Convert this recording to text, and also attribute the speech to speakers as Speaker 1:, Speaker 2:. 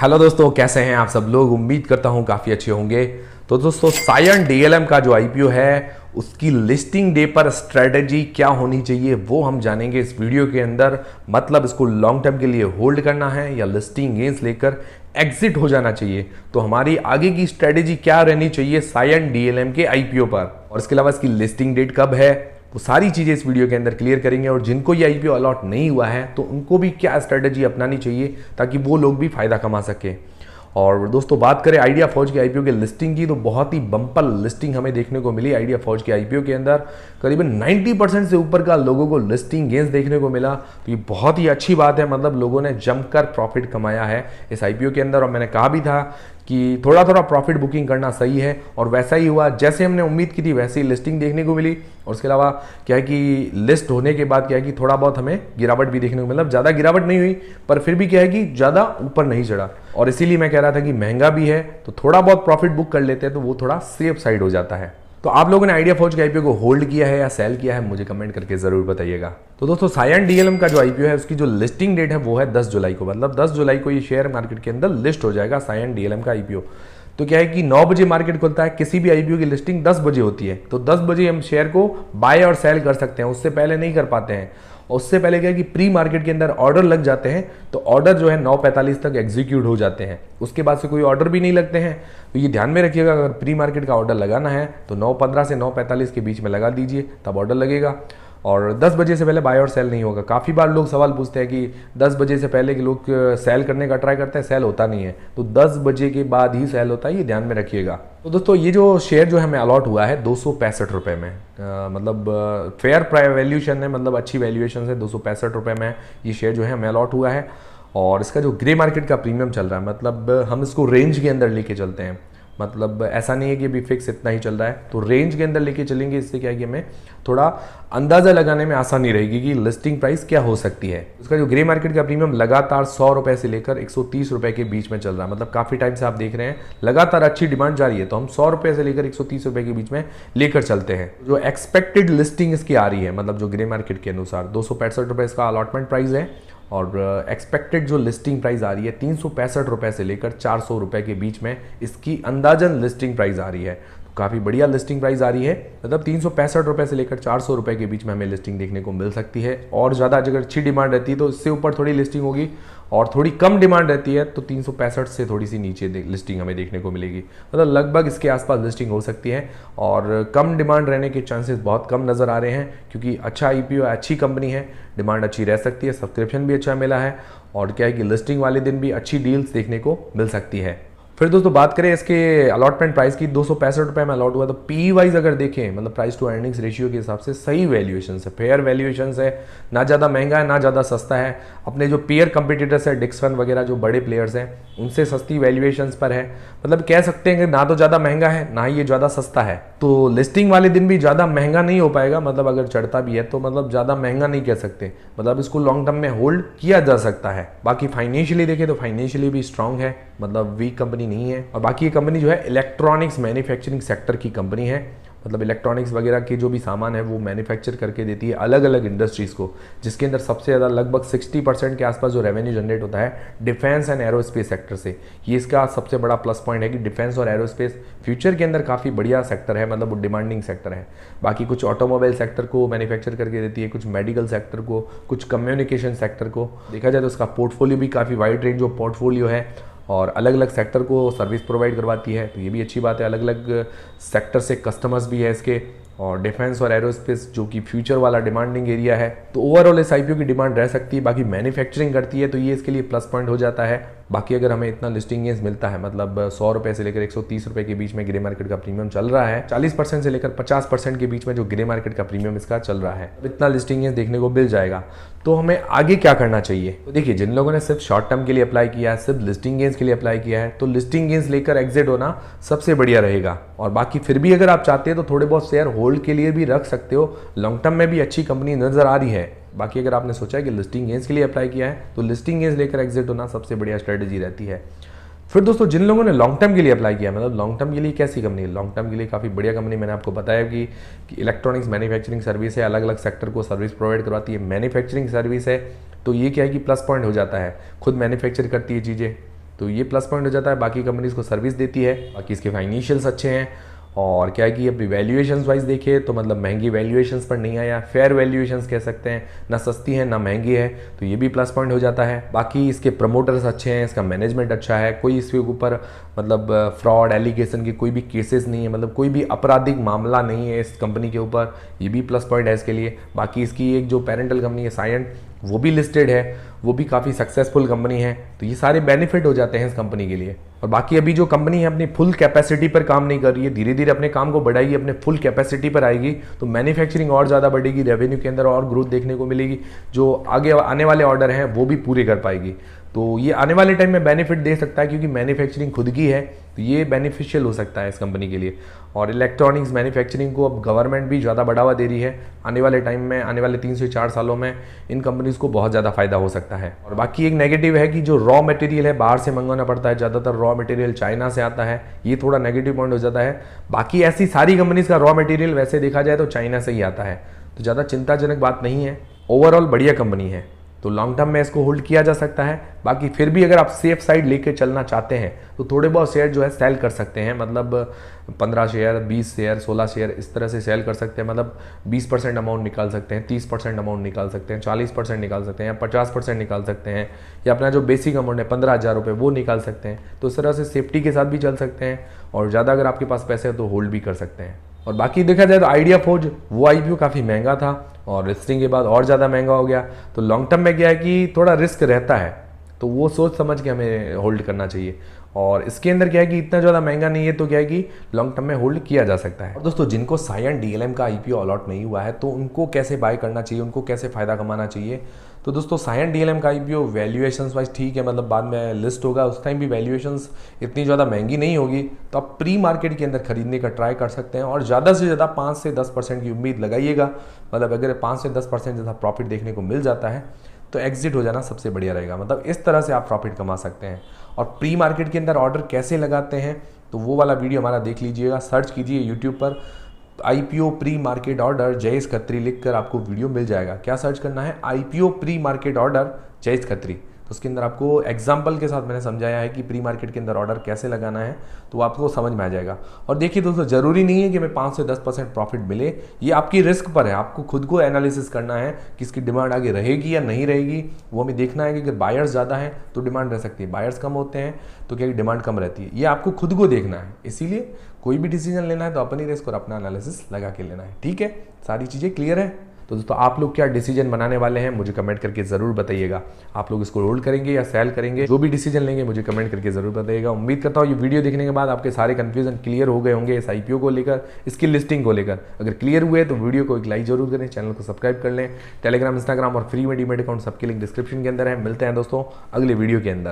Speaker 1: Hello दोस्तों, कैसे हैं आप सब लोग। उम्मीद करता हूं काफ़ी अच्छे होंगे। तो दोस्तों, सायन डीएलएम का जो आईपीओ है उसकी लिस्टिंग डे पर स्ट्रेटजी क्या होनी चाहिए वो हम जानेंगे इस वीडियो के अंदर। मतलब इसको लॉन्ग टर्म के लिए होल्ड करना है या लिस्टिंग गेंस लेकर एग्जिट हो जाना चाहिए, तो हमारी आगे की स्ट्रेटजी क्या रहनी चाहिए सायन डीएलएम के आईपीओ पर, और इसके अलावा इसकी लिस्टिंग डेट कब है, वो सारी चीज़ें इस वीडियो के अंदर क्लियर करेंगे। और जिनको ये आईपीओ अलॉट नहीं हुआ है तो उनको भी क्या स्ट्रेटजी अपनानी चाहिए ताकि वो लोग भी फायदा कमा सके। और दोस्तों, बात करें आइडिया फौज के आईपीओ के लिस्टिंग की, तो बहुत ही बम्पर लिस्टिंग हमें देखने को मिली आइडिया फौज के आईपीओ के अंदर। करीबन 90% से ऊपर का लोगों को लिस्टिंग गेंस देखने को मिला, तो ये बहुत ही अच्छी बात है। मतलब लोगों ने जमकर प्रॉफिट कमाया है इस आईपीओ के अंदर। और मैंने कहा भी था कि थोड़ा थोड़ा प्रॉफिट बुकिंग करना सही है, और वैसा ही हुआ। जैसे हमने उम्मीद की थी वैसे ही लिस्टिंग देखने को मिली। और उसके अलावा क्या है कि लिस्ट होने के बाद क्या है कि थोड़ा बहुत हमें गिरावट भी देखने को मिला। ज़्यादा गिरावट नहीं हुई, पर फिर भी क्या है कि ज़्यादा ऊपर नहीं चढ़ा। और इसीलिए मैं कह रहा था कि महंगा भी है तो थोड़ा बहुत प्रॉफिट बुक कर लेते हैं तो वो थोड़ा सेफ साइड हो जाता है। तो आप लोगों ने आइडिया फौज के आईपीओ को होल्ड किया है या सेल किया है, मुझे कमेंट करके जरूर बताइएगा। तो दोस्तों, सायन डीएलएम का जो आईपीओ है उसकी जो लिस्टिंग डेट है वो है 10 जुलाई को। मतलब 10 जुलाई को ये शेयर मार्केट के अंदर लिस्ट हो जाएगा सायन डीएलएम का आईपीओ। तो क्या है कि 9 बजे मार्केट खुलता है, किसी भी आईपीओ की लिस्टिंग 10 बजे होती है। तो 10 बजे हम शेयर को बाय और सेल कर सकते हैं, उससे पहले नहीं कर पाते हैं। और उससे पहले क्या है कि प्री मार्केट के अंदर ऑर्डर लग जाते हैं, तो ऑर्डर जो है 9:45 तक एग्जीक्यूट हो जाते हैं। उसके बाद से कोई ऑर्डर भी नहीं लगते हैं। तो ये ध्यान में रखिएगा, अगर प्री मार्केट का ऑर्डर लगाना है तो 9:15 से 9:45 के बीच में लगा दीजिए, तब ऑर्डर लगेगा। और 10 बजे से पहले बाय और सेल नहीं होगा। काफ़ी बार लोग सवाल पूछते हैं कि 10 बजे से पहले के लोग सेल करने का ट्राई करते हैं, सेल होता नहीं है। तो 10 बजे के बाद ही सेल होता है, ये ध्यान में रखिएगा। तो दोस्तों, ये जो शेयर जो हमें अलॉट हुआ है 265 रुपये में, मतलब फेयर वैल्यूएशन है, मतलब अच्छी वैल्यूएशन है। 265 रुपये में ये शेयर जो है हमें अलॉट हुआ है। और इसका जो ग्रे मार्केट का प्रीमियम चल रहा है, मतलब हम इसको रेंज के अंदर लेके चलते हैं। मतलब ऐसा नहीं है कि अभी फिक्स इतना ही चल रहा है, तो रेंज के अंदर लेके चलेंगे। इससे क्या है कि हमें थोड़ा अंदाज़ा लगाने में आसानी रहेगी कि लिस्टिंग प्राइस क्या हो सकती है। उसका जो ग्रे मार्केट का प्रीमियम लगातार 100 रुपये से लेकर 130 रुपये के बीच में चल रहा है। मतलब काफ़ी टाइम से आप देख रहे हैं लगातार अच्छी डिमांड जारी है, तो हम 100 रुपये से लेकर 130 रुपये के बीच में लेकर चलते हैं। जो एक्सपेक्टेड लिस्टिंग इसकी आ रही है, मतलब जो ग्रे मार्केट के अनुसार 265 रुपये इसका अलॉटमेंट प्राइस है। और एक्सपेक्टेड जो लिस्टिंग प्राइस आ रही है 365 रुपये से लेकर 400 रुपये के बीच में इसकी अंदाजन लिस्टिंग प्राइस आ रही है। तो काफ़ी बढ़िया लिस्टिंग प्राइस आ रही है। मतलब 365 रुपये से लेकर 400 रुपये के बीच में हमें लिस्टिंग देखने को मिल सकती है। और ज़्यादा अगर अच्छी डिमांड रहती है तो इससे ऊपर थोड़ी लिस्टिंग होगी, और थोड़ी कम डिमांड रहती है तो 365 से थोड़ी सी नीचे लिस्टिंग हमें देखने को मिलेगी। मतलब लगभग इसके आसपास लिस्टिंग हो सकती है। और कम डिमांड रहने के चांसेस बहुत कम नज़र आ रहे हैं, क्योंकि अच्छा आईपीओ है, अच्छी कंपनी है, डिमांड अच्छी रह सकती है, सब्सक्रिप्शन भी अच्छा मिला है। और क्या है कि लिस्टिंग वाले दिन भी अच्छी डील्स देखने को मिल सकती है। फिर दोस्तों, बात करें इसके अलॉटमेंट प्राइस की, 265 रुपये में अलॉट हुआ। तो पी वाइज अगर देखें, मतलब प्राइस टू अर्निंग्स रेशियो के हिसाब से सही वैल्यूएशन है, फेयर वैल्यूएशन है। ना ज़्यादा महंगा है ना ज़्यादा सस्ता है। अपने जो पीयर कंपटीटर्स है, डिक्सन वगैरह जो बड़े प्लेयर्स हैं, उनसे सस्ती वैल्यूएशन पर है। मतलब कह सकते हैं कि ना तो ज़्यादा महंगा है ना ही ये ज़्यादा सस्ता है। तो लिस्टिंग वाले दिन भी ज़्यादा महंगा नहीं हो पाएगा। मतलब अगर चढ़ता भी है तो मतलब ज़्यादा महंगा नहीं कह सकते। मतलब इसको लॉन्ग टर्म में होल्ड किया जा सकता है। बाकी फाइनेंशियली देखें तो फाइनेंशियली भी स्ट्रांग है, मतलब वीक कंपनी नहीं है। और बाकी ये कंपनी जो है इलेक्ट्रॉनिक्स मैन्युफैक्चरिंग सेक्टर की कंपनी है। मतलब इलेक्ट्रॉनिक्स वगैरह के जो भी सामान है वो मैन्युफैक्चर करके देती है अलग अलग इंडस्ट्रीज़ को, जिसके अंदर सबसे ज़्यादा लगभग 60% के आसपास जो रेवेन्यू जनरेट होता है डिफेंस एंड एरोस्पेस सेक्टर से। ये इसका सबसे बड़ा प्लस पॉइंट है कि डिफेंस और एरोस्पेस फ्यूचर के अंदर काफ़ी बढ़िया सेक्टर है, मतलब वो डिमांडिंग सेक्टर है। बाकी कुछ ऑटोमोबाइल सेक्टर को मैन्युफैक्चर करके देती है, कुछ मेडिकल सेक्टर को, कुछ कम्युनिकेशन सेक्टर को। देखा जाए तो उसका पोर्टफोलियो भी काफ़ी वाइड रेंज ऑफ पोर्टफोलियो है, और अलग अलग सेक्टर को सर्विस प्रोवाइड करवाती है। तो ये भी अच्छी बात है। अलग अलग सेक्टर से कस्टमर्स भी है इसके, और डिफेंस और एरोस्पेस जो कि फ्यूचर वाला डिमांडिंग एरिया है। तो ओवरऑल इस आईपीओ की डिमांड रह सकती है। बाकी मैन्युफैक्चरिंग करती है तो ये इसके लिए प्लस पॉइंट हो जाता है। बाकी अगर हमें इतना लिस्टिंग गेंस मिलता है, मतलब 100 रुपये से लेकर 130 रुपये के बीच में ग्रे मार्केट का प्रीमियम चल रहा है, 40% से लेकर 50% के बीच में जो ग्रे मार्केट का प्रीमियम इसका चल रहा है, इतना लिस्टिंग गेंस देखने को मिल जाएगा। तो हमें आगे क्या करना चाहिए? तो देखिए, जिन लोगों ने सिर्फ शॉर्ट टर्म के लिए अप्लाई किया है, सिर्फ लिस्टिंग गेंस के लिए अप्लाई किया है, तो लिस्टिंग गेंस लेकर एग्जिट होना सबसे बढ़िया रहेगा। और बाकी फिर भी अगर आप चाहते हैं तो थोड़े बहुत शेयर होल्ड के लिए भी रख सकते हो। लॉन्ग टर्म में भी अच्छी कंपनी नजर आ रही है। बाकी अगर आपने सोचा है कि लिस्टिंग गेंस के लिए अप्लाई किया है तो लिस्टिंग गेंस लेकर एग्जिट होना सबसे बढ़िया स्ट्रेटजी रहती है। फिर दोस्तों, जिन लोगों ने लॉन्ग टर्म के लिए अप्लाई किया, मतलब लॉन्ग टर्म के लिए कैसी कंपनी है? लॉन्ग टर्म के लिए काफ़ी बढ़िया कंपनी, मैंने आपको बताया कि इलेक्ट्रॉनिक्स मैन्युफैक्चरिंग सर्विस है, अलग अलग सेक्टर को सर्विस प्रोवाइड करवाती है। मैन्युफैक्चरिंग सर्विस है तो ये क्या है कि प्लस पॉइंट हो जाता है, खुद मैन्युफैक्चर करती है चीज़ें, तो ये प्लस पॉइंट हो जाता है। बाकी कंपनीज को सर्विस देती है, बाकी इसके फाइनेंशियल्स अच्छे हैं। और क्या है कि अभी वैल्यूएशंस वाइज देखिए तो मतलब महंगी वैल्यूएशंस पर नहीं आया, फेयर वैल्यूएशंस कह सकते हैं, ना सस्ती है ना महंगी है, तो ये भी प्लस पॉइंट हो जाता है। बाकी इसके प्रमोटर्स अच्छे हैं, इसका मैनेजमेंट अच्छा है, कोई इसके ऊपर मतलब फ्रॉड एलिगेशन के कोई भी केसेस नहीं है, मतलब कोई भी आपराधिक मामला नहीं है इस कंपनी के ऊपर, ये भी प्लस पॉइंट है इसके लिए। बाकी इसकी एक जो पेरेंटल कंपनी है सायंट, वो भी लिस्टेड है, वो भी काफ़ी सक्सेसफुल कंपनी है, तो ये सारे बेनिफिट हो जाते हैं इस कंपनी के लिए। और बाकी अभी जो कंपनी है अपनी फुल कैपेसिटी पर काम नहीं कर रही है, धीरे धीरे अपने काम को बढ़ाएगी, अपने फुल कैपेसिटी पर आएगी, तो मैन्युफैक्चरिंग और ज़्यादा बढ़ेगी, रेवेन्यू के अंदर और ग्रोथ देखने को मिलेगी, जो आगे आने वाले ऑर्डर हैं वो भी पूरे कर पाएगी। तो ये आने वाले टाइम में बेनिफिट दे सकता है, क्योंकि मैन्युफैक्चरिंग खुद की है, तो ये बेनिफिशियल हो सकता है इस कंपनी के लिए। और इलेक्ट्रॉनिक्स मैन्युफैक्चरिंग को अब गवर्नमेंट भी ज़्यादा बढ़ावा दे रही है, आने वाले टाइम में, आने वाले 3 से 4 सालों में इन कंपनीज़ को बहुत ज़्यादा फायदा हो सकता है। और बाकी एक नेगेटिव है कि जो रॉ मटेरियल है बाहर से मंगवाना पड़ता है, ज़्यादातर रॉ मटेरियल चाइना से आता है, ये थोड़ा नेगेटिव पॉइंट हो जाता है। बाकी ऐसी सारी कंपनीज़ का रॉ मटेरियल वैसे देखा जाए तो चाइना से ही आता है, तो ज़्यादा चिंताजनक बात नहीं है। ओवरऑल बढ़िया कंपनी है, तो लॉन्ग टर्म में इसको होल्ड किया जा सकता है। बाकी फिर भी अगर आप सेफ साइड लेके चलना चाहते हैं तो थोड़े बहुत शेयर जो है सेल कर सकते हैं, मतलब 15 शेयर, 20 शेयर, 16 शेयर इस तरह से सेल कर सकते हैं। मतलब 20% अमाउंट निकाल सकते हैं, 30% अमाउंट निकाल सकते हैं, 40% निकाल सकते हैं, या 50% निकाल सकते हैं, या अपना जो बेसिक अमाउंट है 15,000 रुपये वो निकाल सकते हैं। तो इस तरह से सेफ्टी के साथ भी चल सकते हैं, और ज़्यादा अगर आपके पास पैसे हैं तो होल्ड भी कर सकते हैं। और बाकी देखा जाए तो आइडिया फोर्ज वो आईपीओ काफ़ी महंगा था और लिस्टिंग के बाद और ज़्यादा महंगा हो गया, तो लॉन्ग टर्म में क्या है कि थोड़ा रिस्क रहता है, तो वो सोच समझ के हमें होल्ड करना चाहिए। और इसके अंदर क्या है कि इतना ज़्यादा महंगा नहीं है, तो क्या है कि लॉन्ग टर्म में होल्ड किया जा सकता है। और दोस्तों जिनको सायंट डीएलएम का आईपीओ अलॉट नहीं हुआ है तो उनको कैसे बाय करना चाहिए, उनको कैसे फ़ायदा कमाना चाहिए। तो दोस्तों सायंट डीएलएम का आईपीओ वैल्यूएशंस वाइज ठीक है, मतलब बाद में लिस्ट होगा उस टाइम भी वैल्यूएशंस इतनी ज़्यादा महंगी नहीं होगी, तो आप प्री मार्केट के अंदर खरीदने का ट्राई कर सकते हैं। और ज़्यादा से ज़्यादा 5 से 10% की उम्मीद लगाइएगा, मतलब अगर 5 से 10% ज़्यादा प्रॉफिट देखने को मिल जाता है तो एग्जिट हो जाना सबसे बढ़िया रहेगा। मतलब इस तरह से आप प्रॉफिट कमा सकते हैं। और प्री मार्केट के अंदर ऑर्डर कैसे लगाते हैं तो वो वाला वीडियो हमारा देख लीजिएगा, सर्च कीजिए यूट्यूब पर IPO pre market order Jayesh Khatri लिखकर आपको वीडियो मिल जाएगा। क्या सर्च करना है, IPO pre market order Jayesh Khatri, तो उसके अंदर आपको एग्जाम्पल के साथ मैंने समझाया है कि प्री मार्केट के अंदर ऑर्डर कैसे लगाना है, तो आपको समझ में आ जाएगा। और देखिए दोस्तों ज़रूरी नहीं है कि हमें 5 से 10% प्रॉफिट मिले, ये आपकी रिस्क पर है, आपको खुद को एनालिसिस करना है कि इसकी डिमांड आगे रहेगी या नहीं रहेगी। वो हमें देखना है कि अगर बायर्स ज़्यादा हैं तो डिमांड रह सकती है, बायर्स कम होते हैं तो क्या डिमांड कम रहती है, ये आपको खुद को देखना है। इसीलिए कोई भी डिसीजन लेना है तो अपनी रिस्क और अपना एनालिसिस लगा के लेना है। ठीक है, सारी चीज़ें क्लियर है। तो दोस्तों आप लोग क्या डिसीजन बनाने वाले हैं मुझे कमेंट करके ज़रूर बताइएगा। आप लोग इसको होल्ड करेंगे या सेल करेंगे, जो भी डिसीजन लेंगे मुझे कमेंट करके ज़रूर बताइएगा। उम्मीद करता हूँ ये वीडियो देखने के बाद आपके सारे कंफ्यूजन क्लियर हो गए होंगे इस आईपीओ को लेकर, इसकी लिस्टिंग को लेकर। अगर क्लियर हुए तो वीडियो को एक लाइक जरूर करें, चैनल को सब्सक्राइब कर लें। टेलीग्राम, इंस्टाग्राम और फ्री में डीमेट अकाउंट सबके लिंक डिस्क्रिप्शन के अंदर है। मिलते हैं दोस्तों अगले वीडियो के अंदर।